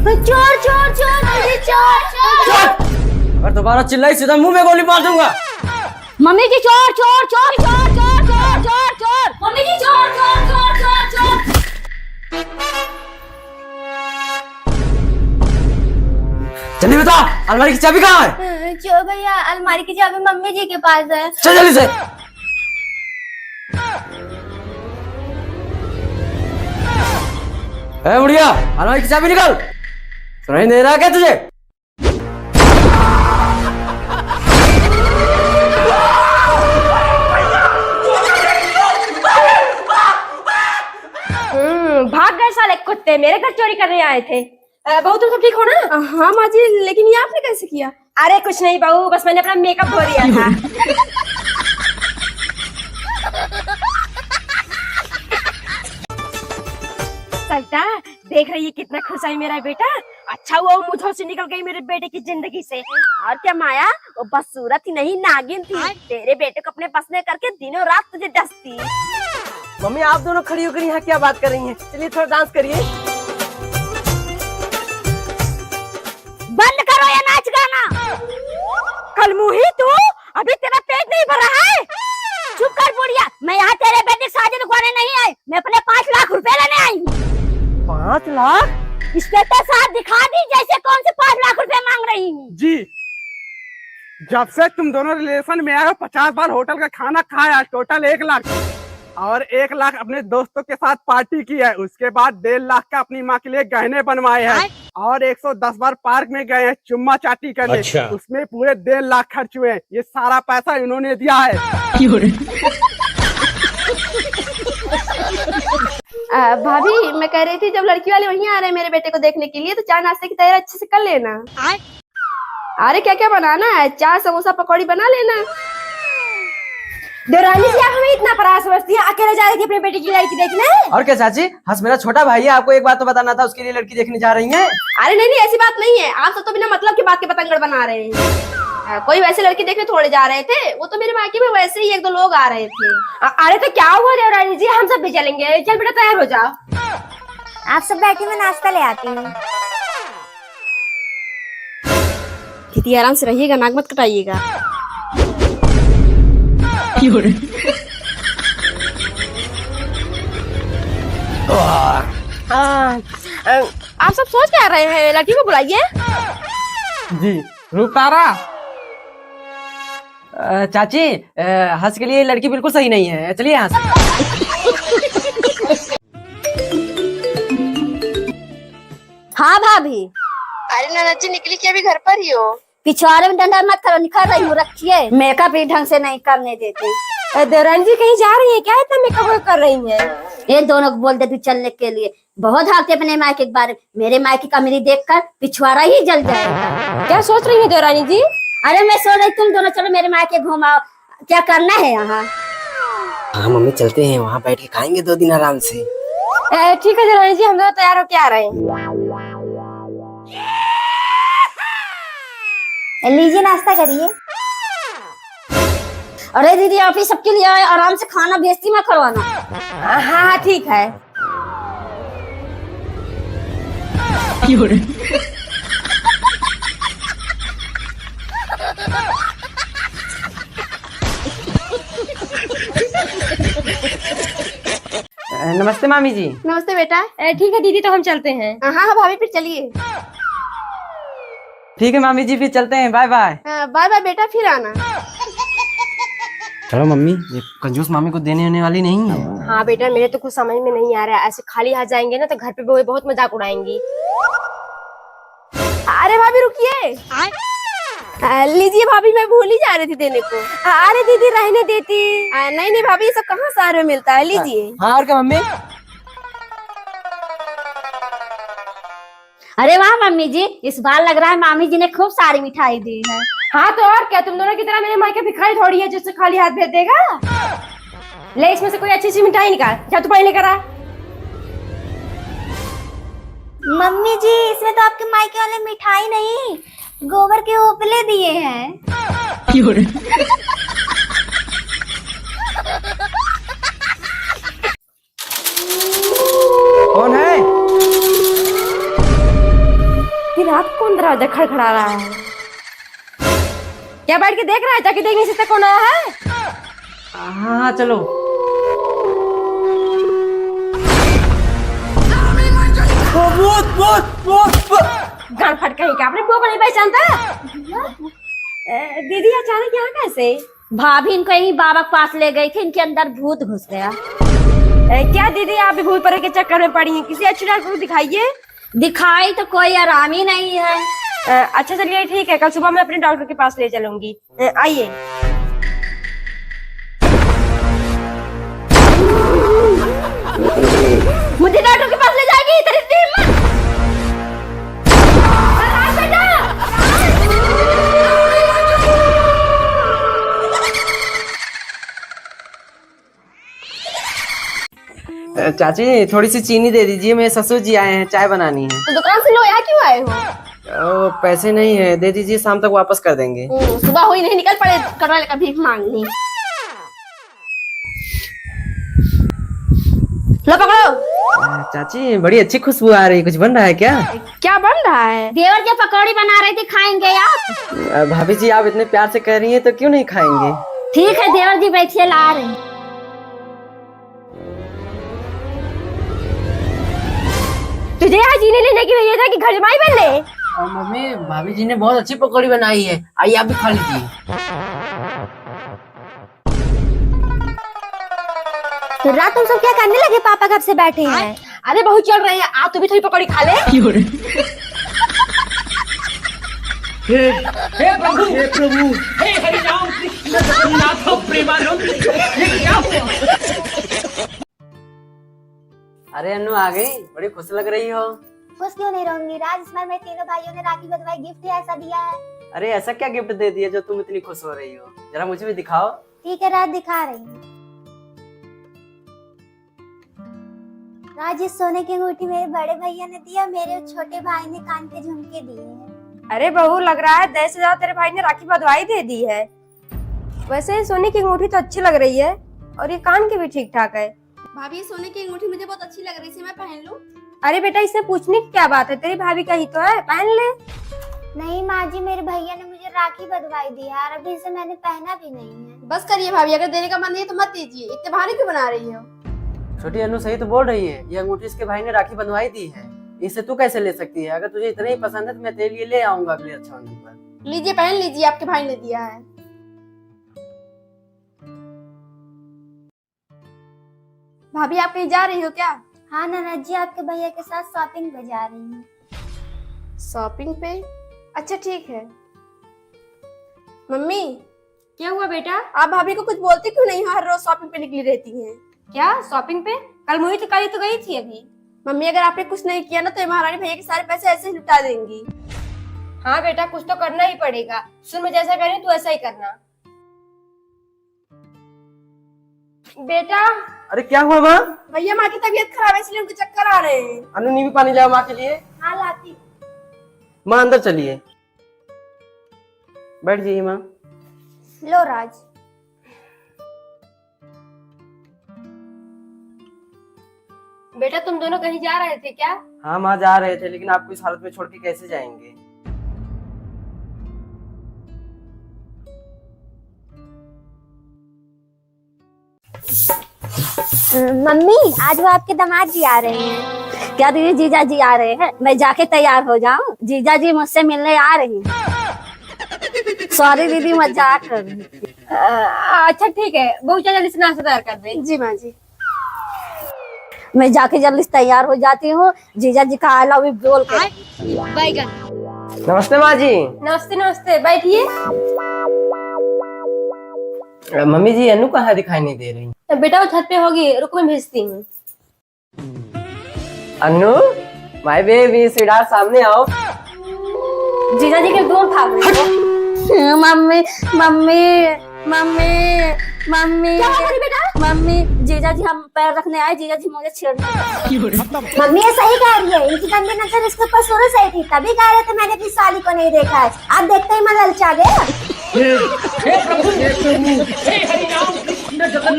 चोर चोर चोर मम्मी चोर चोर। अगर दोबारा चिल्लाई सीधा मुंह में गोली मार दूंगा। मम्मी जी चोर चोर चोर चोर चोर चोर चोर चोर। मम्मी जी चोर चोर चोर चोर चोर। जल्दी बता, अलमारी की चाबी कहाँ है? चोर भैया, अलमारी की चाबी मम्मी जी के पास है। चल जल्दी से। ए बुढ़िया, अलमारी की चाबी निकाल। सुनाई दे रहा क्या तुझे? भाग गए साले कुत्ते, मेरे घर चोरी करने आए थे। बहू तुम सब ठीक हो ना? हाँ माँ जी, लेकिन ये आपने कैसे किया? अरे कुछ नहीं बहू, बस मैंने अपना मेकअप धो दिया था। सविता देख रही है कितना खुश है मेरा बेटा। अच्छा हुआ वो मुझे से निकल गई मेरे बेटे की जिंदगी से। और क्या माया, वो बस सूरत ही नहीं नागिन थी। तेरे बेटे को अपने बस में करके दिनों रात तुझे डसती। मम्मी आप दोनों खड़ी होकर यहाँ क्या बात कर रही हैं? चलिए थोड़ा डांस करिए। बंद करो ये नाच गाना। कल मुही तू, अभी तेरा पेट नहीं भरा है? चुप कर बुढ़िया, मैं यहाँ तेरे बेटे की शादी रुकवाने नहीं आई, मैं अपने 5 लाख रुपए लेने आई हूँ। 5 लाख? इंस्पेक्टर साहब दिखा दी जैसे कौन से 5 लाख रुपए मांग रही हूँ। जी, जब से तुम दोनों रिलेशन में आए हो 50 बार होटल का खाना खाया, टोटल 1 लाख। और 1 लाख अपने दोस्तों के साथ पार्टी की है। उसके बाद 1.5 लाख का अपनी माँ के लिए गहने बनवाए हैं। और 110 बार पार्क में गए हैं चुम्मा चाटी करने। अच्छा। उसमें पूरे 1.5 लाख खर्च हुए। ये सारा पैसा इन्होंने दिया है। भाभी मैं कह रही थी, जब लड़की वाले वहीं आ रहे हैं मेरे बेटे को देखने के लिए, तो चाय नाश्ते की तैयारी अच्छे से कर लेना। अरे क्या क्या बनाना है? चाय समोसा पकौड़ी बना लेना। देवरानी जी, आप हमें इतना पराया समझती है? अकेले जा रही थी अपने बेटे की लड़की देखने? और क्या चाची, हंस मेरा छोटा भाई है, आपको एक बात तो बताना था, उसके लिए लड़की देखने जा रही हैं। अरे नहीं नहीं, ऐसी बात नहीं है। आप सब तो बिना मतलब की बात के पतंगड़ बना रहे हैं। कोई वैसे लड़की देखने थोड़े जा रहे थे, वो तो मेरे मायके में वैसे ही 1-2 लोग आ रहे थे। अरे तो क्या हुआ देवरानी जी, हम सब भी चलेंगे। चल बेटा तैयार हो जाओ। आप सब बैठे, मैं नाश्ता ले आती हूँ। दीदी आराम से रहिएगा, नाक मत कटाइएगा। आप सब सोच क्या रहे हैं? लड़की को बुलाइए। जी, रूपतारा। चाची, हंस के लिए लड़की बिल्कुल सही नहीं है, चलिए यहाँ से। हाँ भाभी। अरे ननद जी निकली कि अभी घर पर ही हो? पिछवाड़े में डंडा मत करो, निखर रही हूँ, रखिए। मेकअप भी ढंग से नहीं करने देते। देवरानी जी कहीं जा रही है क्या? इतना मेकअप कर रही है? ये दोनों को बोल देती चलने के लिए। बहुत हालते अपने मायके के बारे में। मेरे मायके का मेरी देखकर पिछवाड़ा ही जल जाएगा। क्या सोच रही है देवरानी जी? अरे मैं सोच रही तुम दोनों चलो मेरे मायके घुमाओ। क्या करना है यहाँ? हाँ मम्मी चलते हैं, वहाँ बैठ के खाएंगे 2 दिन आराम से। ठीक है देवरानी जी, हम लोग तैयार होके आ रहे हैं। लीजिए नाश्ता करिए। अरे दीदी आप ही सबके लिए आए, आराम से खाना बेइज्जती मत करवाना। हाँ हाँ ठीक है। नमस्ते मामी जी। नमस्ते बेटा। ठीक है दीदी, तो हम चलते हैं। हाँ हाँ भाभी, फिर चलिए। ठीक है मामी जी, फिर चलते हैं, बाय बाय। बाय बाय बेटा, फिर आना। चलो मम्मी, ये कंजूस मामी को देने होने वाली नहीं है। हाँ बेटा, मेरे तो कुछ समझ में नहीं आ रहा है। ऐसे खाली हाथ जाएंगे ना तो घर पे वो बहुत मजाक उड़ाएंगी। अरे भाभी रुकिए। लीजिए भाभी, मैं भूल ही जा रही थी देने को। अरे दीदी रहने देती। नहीं नहीं भाभी, ये सब कहाँ शहर में मिलता है, लीजिए। हाँ और क्या मम्मी? अरे वाह मम्मी जी, इस बार लग रहा है मामी जी ने खूब सारी मिठाई दी है। हाँ तो और क्या, तुम दोनों की तरह मेरे मायके भिखारी थोड़ी है जिससे खाली हाथ भेज देगा। ले इसमें से कोई अच्छी सी मिठाई निकाल, जा तू पहले करा। मम्मी जी, इसमें तो आपके मायके वाले मिठाई नहीं, गोबर के उपले दिए हैं। कौन है? रात कौन दरवाजा खड़खड़ा रहा है? क्या बैठ के देख रहा है? जाके देखने से कौन आया है? हाँ चलो। गाड़ फट कहीं का आपने को नहीं पहचानता? दीदी अचानक यहाँ कैसे? भाभी इनको यही बाबा के पास ले गई थी, इनके अंदर भूत घुस गया। क्या दीदी आप भी भूत परे के चक्कर में पड़ी हैं? किसी अच्छी डॉक्टर को दिखाइए। दिखाई तो कोई आराम ही नहीं है। अच्छा चलिए ठीक है, कल सुबह मैं अपने डॉक्टर के पास ले चलूंगी। आइए। मुझे डॉक्टर के पास ले जाएगी? तेरी हिम्मत! राज बेटा! चाची थोड़ी सी चीनी दे दीजिए, मेरे ससुर जी आए हैं, चाय बनानी है। तो दुकान से लो, यहाँ क्यों आए हो? पैसे नहीं है, दे दीजिए, शाम तक वापस कर देंगे। सुबह हुई नहीं, निकल पड़े कटवाले का भीख मांगनी। लो पकड़ो। चाची बड़ी अच्छी खुशबू आ रही है, कुछ बन रहा है क्या? क्या बन रहा है? देवर के पकौड़ी बना रहे थे, खाएंगे आप? भाभी जी आप इतने प्यार से कह रही हैं तो क्यों नहीं खाएंगे? ठीक है देवर जी, बैठिए, ला रहे हैं। तुझे यहाँ जीने लेने की वजह था कि घर जमाई बन ले? मम्मी भाभी जी ने बहुत अच्छी पकौड़ी बनाई है, आइए आप भी खा लीजिए। तो रात तुम सब क्या करने लगे? पापा कब से बैठे हैं? अरे बहुत चल रहे हैं, आ तू भी थोड़ी पकौड़ी खा ले। हे प्रभु हे हरि राम कृष्ण जगन्नाथ प्रेमानंद, ये क्या हुआ? अरे अन्नू आ गई, बड़ी खुश लग रही हो। खुश क्यों नहीं रहूंगी राज, इस बार मेरे तीनों भाइयों ने राखी बंधवाई, गिफ्ट ही ऐसा दिया है। अरे ऐसा क्या गिफ्ट दे दिया जो तुम इतनी खुश हो रही हो? जरा मुझे भी दिखाओ। ठीक है राज, दिखा रही हूँ। राज, इस सोने की अंगूठी मेरे बड़े भैया ने दिया, मेरे छोटे भाई ने कान के झुमके दिए हैं। अरे बहू, लग रहा है 10 से ज्यादा तेरे भाई ने राखी बंधवाई दे दी है। वैसे सोने की अंगूठी तो अच्छी लग रही है और ये कान की भी ठीक ठाक है। भाभी सोने की अंगूठी मुझे बहुत अच्छी लग रही थी, मैं पहन लूं? अरे बेटा इससे पूछने की क्या बात है, तेरी भाभी का ही तो है, पहन ले। नहीं माँ जी, मेरे भैया ने मुझे राखी बंधवाई दी है और अभी से मैंने पहना भी नहीं है। बस करिए भाभी, अगर देने का मन नहीं है तो मत दीजिए, इतने बहाने क्यों बना रही हो? छोटी अन्नू सही तो बोल रही है, ये अंगूठी इसके भाई ने राखी बंधवाई दी है, इससे तू कैसे ले सकती है? अगर तुझे इतना ही पसंद है तो मैं तेरे लिए ले आऊंगा अगले रक्षाबंधन पर। लीजिए पहन लीजिए, आपके भाई ने दिया है। भाभी आप कहीं जा रही हो क्या? हाँ ननद जी, आपके भैया के साथ शॉपिंग पे जा रही हूँ। शॉपिंग पे? अच्छा ठीक है। मम्मी क्या हुआ बेटा? आप भाभी को कुछ बोलती क्यों नहीं? हर रोज शॉपिंग पे निकली रहती हैं। क्या शॉपिंग पे? कल मुही तो कल तो गई थी अभी। मम्मी अगर आपने कुछ नहीं किया ना तो ये महारानी भैया के सारे पैसे ऐसे ही लुटा देंगी। हाँ बेटा, कुछ तो करना ही पड़ेगा। सुन, मैं जैसा कह रही हूँ तू ऐसा ही करना। बेटा अरे क्या हुआ माँ? भैया माँ की तबीयत खराब है इसलिए उनको चक्कर आ रहे हैं। अन्नू नींबू पानी लाओ माँ के लिए। हाँ लाती। माँ अंदर चलिए, बैठ जाइए माँ। लो राज। बेटा तुम दोनों कहीं जा रहे थे क्या? हाँ माँ जा रहे थे, लेकिन आपको इस हालत में छोड़ के कैसे जाएंगे? मम्मी आज वो आपके दामाद जी आ रहे हैं। क्या दीदी, जीजा जी आ रहे हैं? मैं जाके तैयार हो जाऊं? जीजा जी मुझसे मिलने आ रही हैं। सॉरी दीदी, मजाक कर रही थी। अच्छा ठीक है, बहुत जल्दी से नाश्ता तैयार कर दे। जी माँ जी। मैं जाके जल्दी से तैयार हो जाती हूँ। जीजा जी का आई लव यू बोल कर। नमस्ते माँ जी। नमस्ते नमस्ते, बैठिए। मम्मी जी अन्नू कहाँ दिखाई नहीं दे रही? बेटा वो छत पे होगी, रुको मैं भेजती हूँ। अन्नू माय बेबी स्वीटहार्ट, सामने आओ। जीजा जी के दूर भाग रही हो। मम्मी मम्मी मम्मी मम्मी क्या हुआ बेटा? मम्मी, जीजा जी हम पैर रखने आए, जीजा जी मुझे छेड़ने। मम्मी ये सही कह रही है, इनकी गंदी नजर इसके ऊपर शुरू से ही थी, तभी कह रहे थे मैंने अपनी साली को नहीं देखा है। आप देखते ही मन ललचा गया। हे प्रभु हे हरि राम कृष्ण जगन्नाथ।